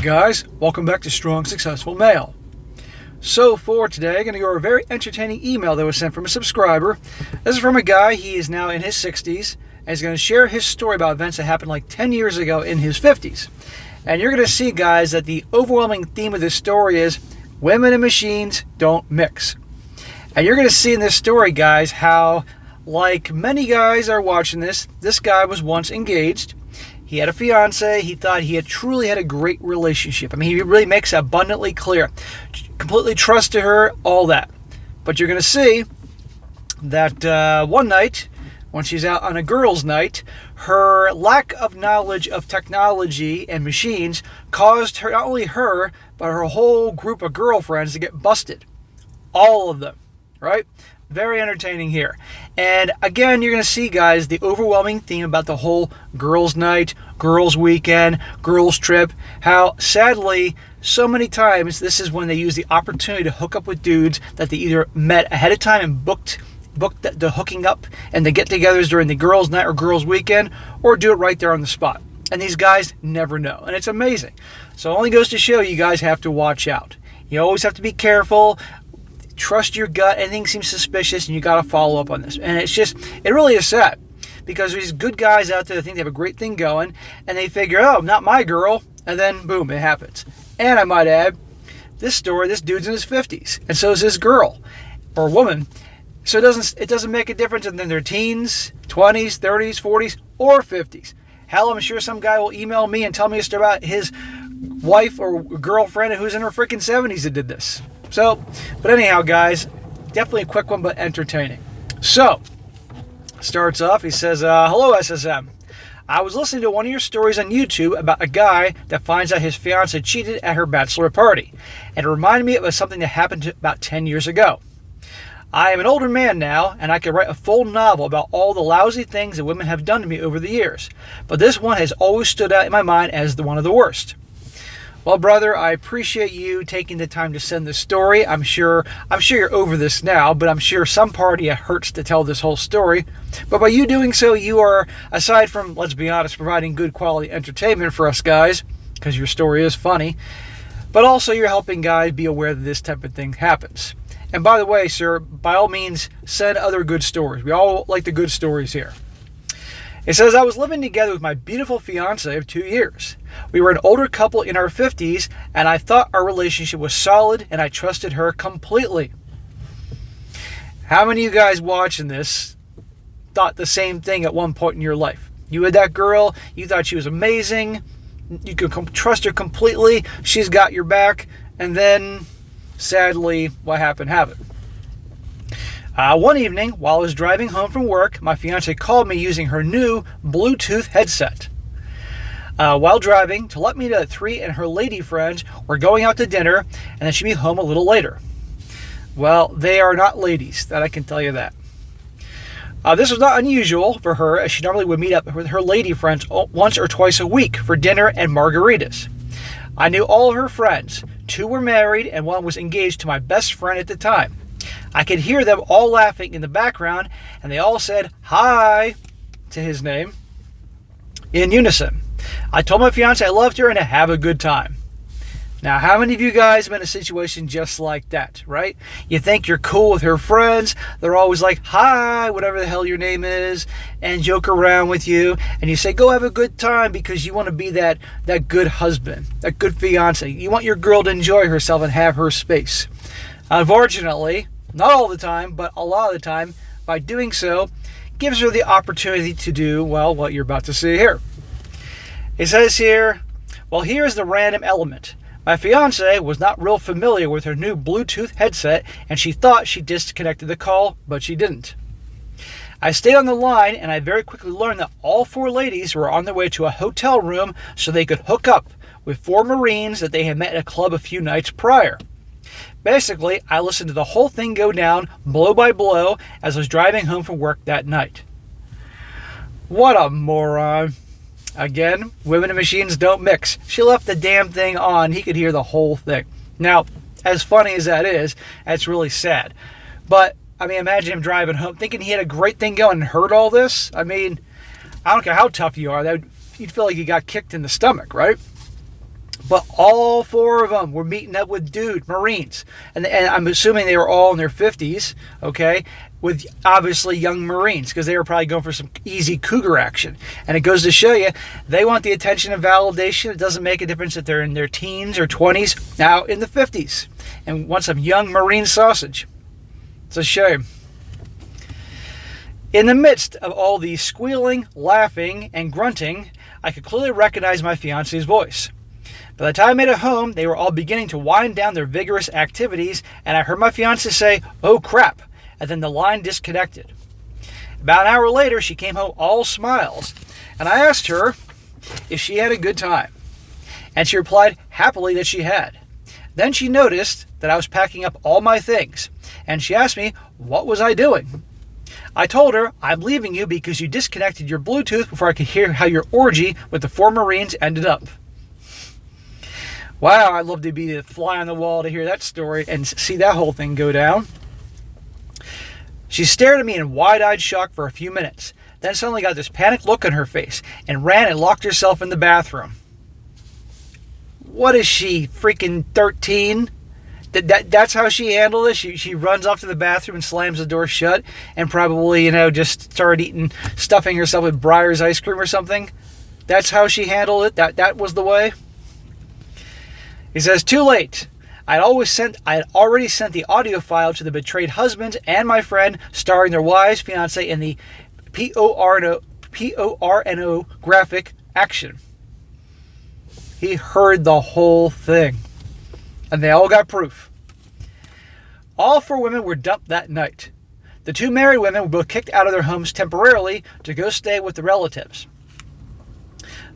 guys, welcome back to Strong Successful Male. So for today, I'm going to go over a very entertaining email that was sent from a subscriber. This is from a guy, he is now in his 60s, and he's going to share his story about events that happened like 10 years ago in his 50s. And you're going to see, guys, that the overwhelming theme of this story is women and machines don't mix. And you're going to see in this story, guys, how, like many guys are watching this guy was once engaged. He had a fiancée. He thought he had truly had a great relationship. I mean, he really makes it abundantly clear. Completely trusted her, all that. But you're going to see that one night, when she's out on a girls' night, her lack of knowledge of technology and machines caused her, not only her, but her whole group of girlfriends to get busted. All of them, right? Very entertaining here. And again, you're going to see, guys, the overwhelming theme about the whole girls' night, girls' weekend, girls' trip. How, sadly, so many times this is when they use the opportunity to hook up with dudes that they either met ahead of time and booked the hooking up and the get-togethers during the girls' night or girls' weekend, or do it right there on the spot. And these guys never know. And it's amazing. So it only goes to show you guys have to watch out. You always have to be careful. Trust your gut. Anything seems suspicious, and you got to follow up on this. And it really is sad, because there's good guys out there that think they have a great thing going, and they figure, oh, not my girl, and then boom, it happens. And I might add, this dude's in his 50s, and so is his girl or woman. So it doesn't make a difference in their teens, 20s, 30s, 40s, or 50s. Hell, I'm sure some guy will email me and tell me a story about his wife or girlfriend who's in her freaking 70s that did this. So, but anyhow, guys, definitely a quick one, but entertaining. So, starts off, he says, hello, SSM. I was listening to one of your stories on YouTube about a guy that finds out his fiancée cheated at her bachelor party. And it reminded me of something that happened about 10 years ago. I am an older man now, and I could write a full novel about all the lousy things that women have done to me over the years. But this one has always stood out in my mind as one of the worst. Well, brother, I appreciate you taking the time to send this story. I'm sure you're over this now, but I'm sure some party it hurts to tell this whole story. But by you doing so, you are, aside from, let's be honest, providing good quality entertainment for us guys, because your story is funny, but also you're helping guys be aware that this type of thing happens. And by the way, sir, by all means, send other good stories. We all like the good stories here. It says, I was living together with my beautiful fiancée of 2 years. We were an older couple in our 50s, and I thought our relationship was solid, and I trusted her completely. How many of you guys watching this thought the same thing at one point in your life? You had that girl, you thought she was amazing, you could trust her completely, she's got your back, and then, sadly, what happened? One evening, while I was driving home from work, my fiancée called me using her new Bluetooth headset. While driving, to let me know that 3 and her lady friends were going out to dinner, and that she'd be home a little later. Well, they are not ladies, that I can tell you that. This was not unusual for her, as she normally would meet up with her lady friends once or twice a week for dinner and margaritas. I knew all her friends. 2 were married, and 1 was engaged to my best friend at the time. I could hear them all laughing in the background, and they all said hi to his name in unison. I told my fiancée I loved her and to have a good time. Now, how many of you guys have been in a situation just like that, right? You think you're cool with her friends. They're always like, hi, whatever the hell your name is, and joke around with you. And you say, go have a good time, because you want to be that good husband, that good fiancé. You want your girl to enjoy herself and have her space. Unfortunately, not all the time, but a lot of the time, by doing so, gives her the opportunity to do, well, what you're about to see here. It says here, well, here's the random element. My fiancée was not real familiar with her new Bluetooth headset, and she thought she disconnected the call, but she didn't. I stayed on the line, and I very quickly learned that all 4 ladies were on their way to a hotel room so they could hook up with 4 Marines that they had met at a club a few nights prior. Basically, I listened to the whole thing go down blow by blow as I was driving home from work that night. What a moron. Again, women and machines don't mix. She left the damn thing on. He could hear the whole thing. Now, as funny as that is, that's really sad. But, I mean, imagine him driving home thinking he had a great thing going and heard all this. I mean, I don't care how tough you are. You'd feel like you got kicked in the stomach, right? But all four of them were meeting up with Marines. And I'm assuming they were all in their 50s, okay, with obviously young Marines, because they were probably going for some easy cougar action. And it goes to show you, they want the attention and validation. It doesn't make a difference if they're in their teens or 20s, now in the 50s, and want some young Marine sausage. It's a shame. In the midst of all the squealing, laughing, and grunting, I could clearly recognize my fiance's voice. By the time I made it home, they were all beginning to wind down their vigorous activities, and I heard my fiancée say, "Oh crap," and then the line disconnected. About an hour later, she came home all smiles, and I asked her if she had a good time, and she replied happily that she had. Then she noticed that I was packing up all my things, and she asked me, what was I doing? I told her, I'm leaving you because you disconnected your Bluetooth before I could hear how your orgy with the 4 Marines ended up. Wow, I'd love to be the fly on the wall to hear that story and see that whole thing go down. She stared at me in wide-eyed shock for a few minutes, then suddenly got this panicked look on her face and ran and locked herself in the bathroom. What is she, freaking 13? That's how she handled it? She runs off to the bathroom and slams the door shut and probably, just started stuffing herself with Breyer's ice cream or something? That's how she handled it? That was the way? He says, too late. I had already sent the audio file to the betrayed husband and my friend, starring their wives, fiancé, in the PORNO graphic action. He heard the whole thing, and they all got proof. All 4 women were dumped that night. The 2 married women were both kicked out of their homes temporarily to go stay with the relatives.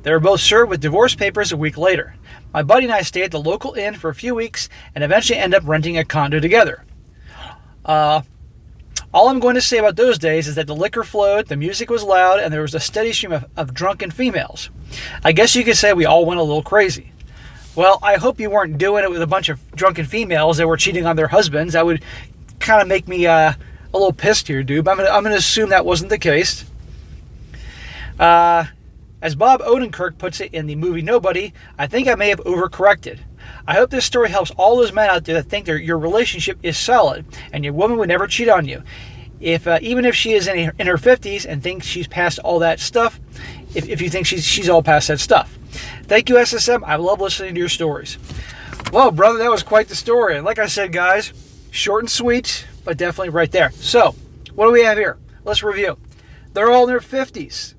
They were both served with divorce papers a week later. My buddy and I stayed at the local inn for a few weeks and eventually ended up renting a condo together. All I'm going to say about those days is that the liquor flowed, the music was loud, and there was a steady stream of drunken females. I guess you could say we all went a little crazy. Well, I hope you weren't doing it with a bunch of drunken females that were cheating on their husbands. That would kind of make me a little pissed here, dude. But I'm going to assume that wasn't the case. As Bob Odenkirk puts it in the movie Nobody, I think I may have overcorrected. I hope this story helps all those men out there that think your relationship is solid and your woman would never cheat on you. Even if she is in her 50s and thinks she's past all that stuff, if you think she's all past that stuff. Thank you, SSM. I love listening to your stories. Well, brother, that was quite the story. And like I said, guys, short and sweet, but definitely right there. So, what do we have here? Let's review. They're all in their 50s.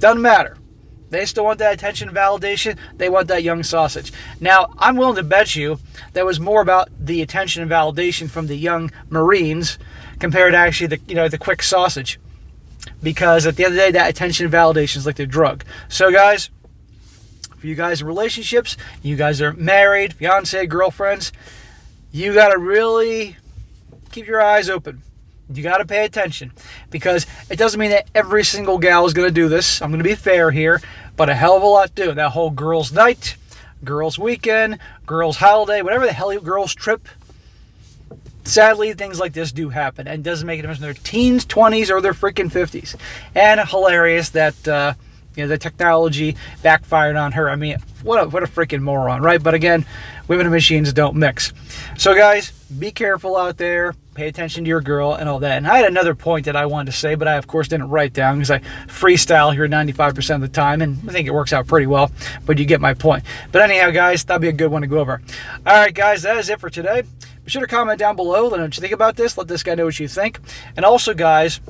Doesn't matter. They still want that attention and validation. They want that young sausage. Now, I'm willing to bet you that was more about the attention and validation from the young Marines compared to actually the quick sausage. Because at the end of the day, that attention and validation is like the drug. So, guys, for you guys in relationships, you guys are married, fiancé, girlfriends, you got to really keep your eyes open. You got to pay attention, because it doesn't mean that every single gal is going to do this. I'm going to be fair here, but a hell of a lot do. That whole girls' night, girls' weekend, girls' holiday, whatever the hell, girls' trip. Sadly, things like this do happen, and it doesn't make a difference in their teens, 20s, or their freaking 50s. And hilarious that the technology backfired on her. I mean, what a freaking moron, right? But again, women and machines don't mix. So guys, be careful out there. Pay attention to your girl and all that. And I had another point that I wanted to say, but I, of course, didn't write down because I freestyle here 95% of the time, and I think it works out pretty well, but you get my point. But anyhow, guys, that'll be a good one to go over. All right, guys, that is it for today. Be sure to comment down below. Let me know what you think about this. Let this guy know what you think. And also, guys,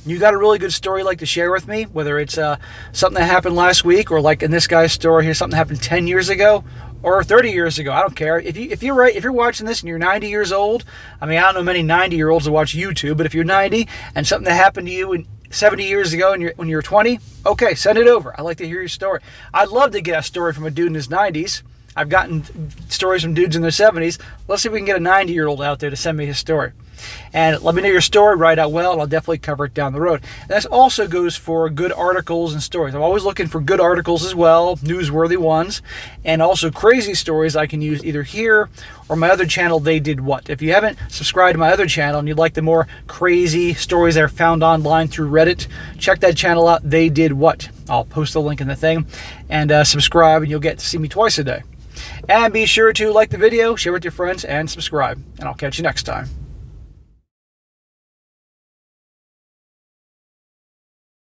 you got a really good story you'd like to share with me, whether it's something that happened last week, or like in this guy's story here, something that happened 10 years ago or 30 years ago. I don't care. If you're watching this and you're 90 years old, I mean, I don't know many 90-year-olds that watch YouTube, but if you're 90 and something that happened to you 70 years ago when you were 20, okay, send it over. I'd like to hear your story. I'd love to get a story from a dude in his 90s. I've gotten stories from dudes in their 70s. Let's see if we can get a 90-year-old out there to send me his story. And let me know your story, write out well, and I'll definitely cover it down the road. And this also goes for good articles and stories. I'm always looking for good articles as well, newsworthy ones, and also crazy stories I can use either here or my other channel, They Did What. If you haven't subscribed to my other channel and you'd like the more crazy stories that are found online through Reddit, check that channel out, They Did What. I'll post the link in the thing, and subscribe, and you'll get to see me twice a day. And be sure to like the video, share with your friends, and subscribe. And I'll catch you next time.